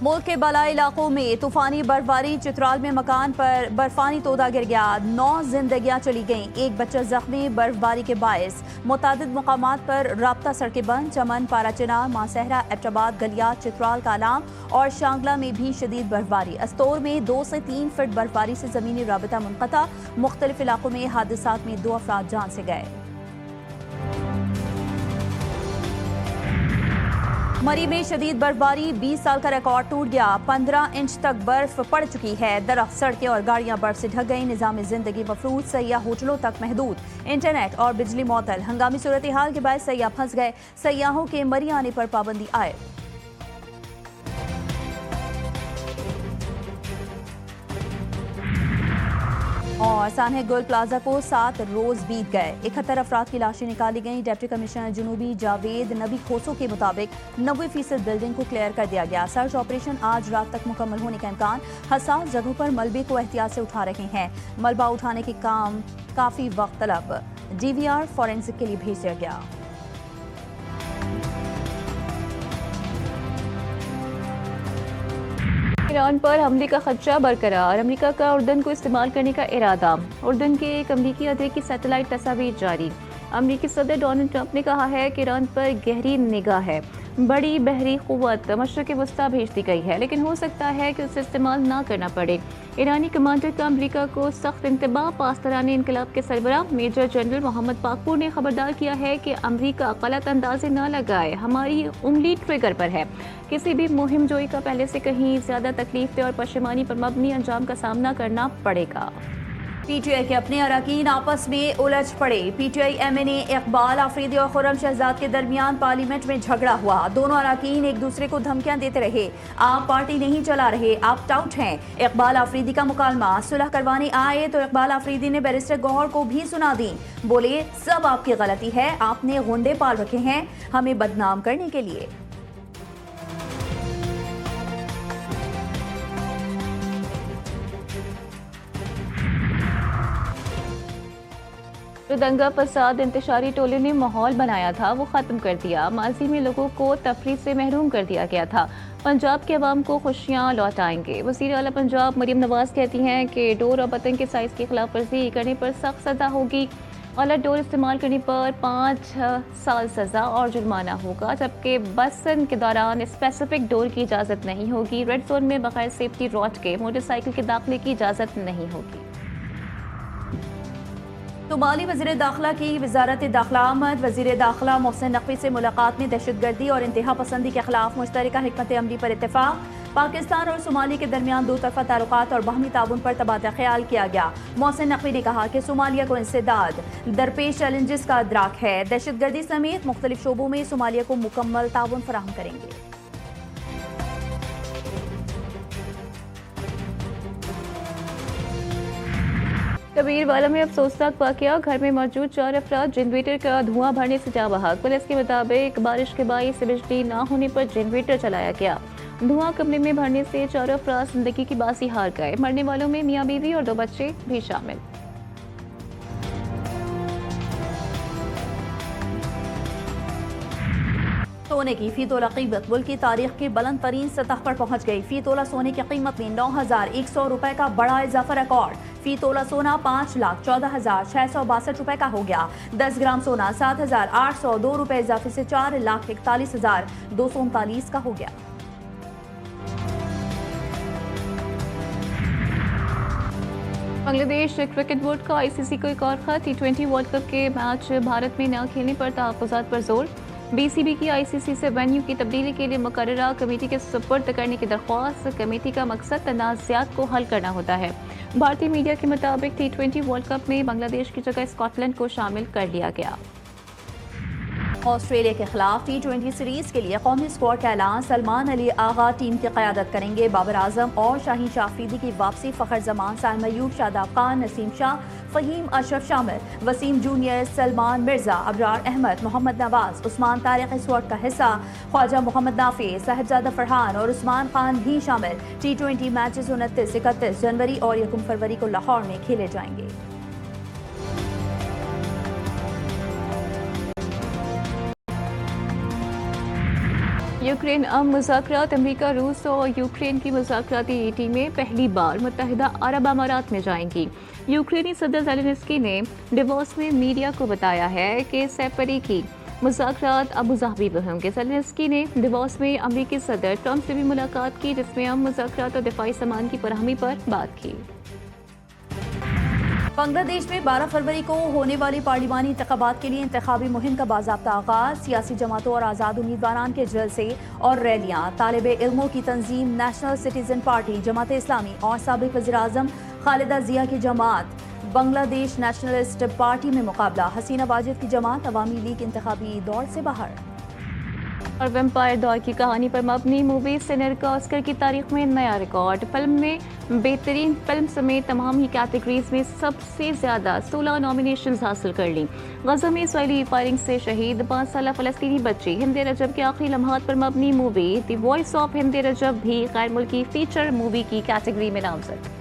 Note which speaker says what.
Speaker 1: मुल्क के बलाई इलाकों में तूफानी बर्फबारी, चित्राल में मकान पर बर्फानी तोदा गिर गया, 9 जिंदगियां चली गईं, एक बच्चा जख्मी। बर्फबारी के बायस मुतादिद मुकामात पर राब्ता सड़कें बंद। चमन, पाराचना, मासहरा, एबटाबाद, गलियात, चित्राल, कालाम और शांगला में भी शदीद बर्फबारी। अस्तौर में 2 से 3 फीट बर्फबारी से जमीनी राबता मुनक़ता। मुख्तलिफ इलाकों में हादसात में 2 अफराद जान से गए। मरी में शदीद बर्फबारी, 20 साल का रिकॉर्ड टूट गया, 15 इंच तक बर्फ पड़ चुकी है। दरख्त, सड़कें और गाड़ियां बर्फ से ढक गई। निज़ाम जिंदगी मफरूज, सयाह होटलों तक महदूद, इंटरनेट और बिजली मअतल। हंगामी सूरत हाल के बाद सयाह फंस गए। सयाहों के मरी आने पर पाबंदी आए। और सानह गोल प्लाजा को 7 रोज बीत गए, 71 अफराद की लाशें निकाली गईं। डिप्टी कमिश्नर जुनूबी जावेद नबी खोसो के मुताबिक 90% बिल्डिंग को क्लियर कर दिया गया। सर्च ऑपरेशन आज रात तक मुकम्मल होने का इम्कान। हसास जगहों पर मलबे को एहतियात से उठा रहे हैं। मलबा उठाने के काम काफी वक्त तलब, DVR फॉरेंसिक के लिए भेज दिया गया।
Speaker 2: ईरान पर हमले का खदशा बरकरार, अमेरिका का उर्दन को इस्तेमाल करने का इरादा। उर्दन के एक अमरीकी अदरे की सैटेलाइट तस्वीर जारी। अमरीकी सदर डोनाल्ड ट्रंप ने कहा है कि ईरान पर गहरी निगाह है, बड़ी बहरी क़ुव्वत मशरिक़ वस्ता भेज दी गई है, लेकिन हो सकता है कि उसे इस्तेमाल ना करना पड़े। ईरानी कमांडर का अमरीका को सख्त इंतबाह। पासदारानी इनकलाब के सरबराह मेजर जनरल मोहम्मद पाकपुर ने खबरदार किया है कि अमरीका गलत अंदाजे न लगाए, हमारी उंगली ट्रिगर पर है। किसी भी मुहिम जोई का पहले से कहीं ज्यादा तकलीफ और पशेमानी पर मबनी अंजाम का सामना करना पड़ेगा।
Speaker 1: PTI के अपने अरकान आपस में उलझ पड़े। PTI MNA इकबाल आफरीदी और खुर्रम शहजाद के दरमियान पार्लियामेंट में झगड़ा हुआ। दोनों अरकान एक दूसरे को धमकियां देते रहे। आप पार्टी नहीं चला रहे, आप टाउट हैं। इकबाल आफरीदी का मुकालमा, सुलह करवाने आए तो इकबाल आफरीदी ने बैरिस्टर गौहर को भी सुना दी। बोले सब आपकी गलती है, आपने गुंडे पाल रखे हैं हमें बदनाम करने के लिए।
Speaker 2: जो दंगा फसाद इंतशारी टोले ने माहौल बनाया था वो ख़त्म कर दिया। माजी में लोगों को तफरीह से महरूम कर दिया गया था। पंजाब के अवाम को खुशियाँ लौटाएंगे। वज़ीर आला पंजाब मरीम नवाज कहती हैं कि डोर और बटन के साइज़ की खिलाफ वर्जी करने पर सख्त सज़ा होगी। गलत डोर इस्तेमाल करने पर 5 साल सज़ा और जुर्माना होगा, जबकि बसन के दौरान स्पेसिफिक डोर की इजाज़त नहीं होगी। रेड जोन में बगैर सेफ्टी रॉड के मोटरसाइकिल के दाखिले की इजाज़त नहीं होगी।
Speaker 1: सोमाली वज़ीर दाखिला की वज़ारत दाखिला आमद। वज़ीर दाखिला मोहसिन नकवी से मुलाकात में दहशतगर्दी और इंतहा पसंदी के खिलाफ मुश्तरका हिकमत अमली पर इत्तेफाक। पाकिस्तान और सोमाली के दरमियान दो तरफा ताल्लुकात और बाहमी ताउन पर तबादला ख्याल किया गया। मोहसिन नकवी ने कहा कि सोमालिया को इंसदाद दरपेश चैलेंजेस का अदराक है। दहशतगर्दी समेत मुख्तलिफ शोबों में सोमालिया को मुकम्मल ताउन फराहम करेंगे।
Speaker 2: कबीरवाला में अफसोसनाक वाकया, घर में मौजूद 4 अफराद जनरेटर का धुआं भरने से जा बहक। पुलिस के मुताबिक बारिश के बायस बिजली न होने पर जनरेटर चलाया गया। धुआं कमरे में भरने से 4 अफराद जिंदगी की बासी हार गए। मरने वालों में मियाँ बीवी और 2 बच्चे भी शामिल।
Speaker 1: सोने की फी तोला कीमत मुल्क की तारीख की बुलंद तरीन सतह पर पहुंच गई। फी तोला सोने की कीमत में 9,100 रुपए का बड़ा इजाफा रिकॉर्ड। फी तोला सोना 5,14,662 रुपए का हो गया। 10 ग्राम सोना 7,802 रुपए इजाफे से 4,41,239 का हो गया।
Speaker 2: बांग्लादेश क्रिकेट बोर्ड का ICC को एक और खत। T20 वर्ल्ड कप के मैच भारत में न खेलने पर तहफ़्फ़ुज़ात पर जोर। BCB की ICC से वेन्यू की तब्दीली के लिए मुकर्ररा कमेटी के सुपुर्द करने की दरख्वास्त। कमेटी का मकसद तनाज़ात को हल करना होता है। भारतीय मीडिया के मुताबिक T20 वर्ल्ड कप में बांग्लादेश की जगह स्कॉटलैंड को शामिल कर लिया गया।
Speaker 1: ऑस्ट्रेलिया के खिलाफ T20 सीरीज के लिए कौमी स्क्वाड का ऐलान। सलमान अली आगा टीम की क़यादत करेंगे। बाबर आजम और शाहीन शाह अफरीदी की वापसी। फ़खर जमान, साइम अयूब, शादाब खान, नसीम शाह, फ़हीम अशरफ शामिल। वसीम जूनियर, सलमान मिर्जा, अबरार अहमद, मोहम्मद नवाज, उस्मान तारिक स्क्वाड का हिस्सा। ख्वाजा मोहम्मद नाफी, साहिबजादा फरहान और उस्मान खान भी शामिल। T20 मैचेस 29, 31 जनवरी और 1 फरवरी को लाहौर में खेले जाएंगे।
Speaker 2: यूक्रेन मुज़ाकरात अमेरिका, रूस और यूक्रेन की मुज़ाकराती टीमें पहली बार मुत्तहिदा अरब अमारात में जाएंगी। यूक्रेनी सदर ज़ेलेंस्की ने डिवोर्स में मीडिया को बताया है कि सैफरी की मुज़ाकरात अबू धाबी में होंगे। ज़ेलेंस्की ने डिवोर्स में अमेरिकी सदर ट्रंप से भी मुलाकात की, जिसमें अम मुज़ाकरात और दिफाई सामान की फराहमी पर बात की।
Speaker 1: बांग्लादेश में 12 फरवरी को होने वाली पार्लिमानी इंतखाबात के लिए इंतखाबी मुहिम का बाज़ाब्ता आगाज। सियासी जमातों और आज़ाद उम्मीदवारान के जलसे और रैलियाँ, तालिब इल्मों की तंजीम national citizen party, Jamaat Islami और साबिक़ वज़ीर-ए-आज़म खालिदा जिया की जमात बांग्लादेश नेशनलिस्ट पार्टी में मुकाबला। हसीना वाजिद की जमात अवामी लीग इंतखाबी दौड़ से बाहर।
Speaker 2: और वेम्पायर दौर की कहानी पर मबनी मूवी सिनर का ऑस्कर की तारीख में नया रिकॉर्ड। फिल्म ने बेहतरीन फिल्म समेत तमाम ही कैटेगरीज में सबसे ज़्यादा 16 नॉमिनेशंस हासिल कर ली। गज़ा में इसराइली फायरिंग से शहीद 5 साला फ़लस्तीनी बच्ची हिंद रजब के आखिरी लम्हात पर मबनी movie the voice of Hind Rajab भी गैर मुल्की फीचर मूवी की कैटेगरी में नामजद।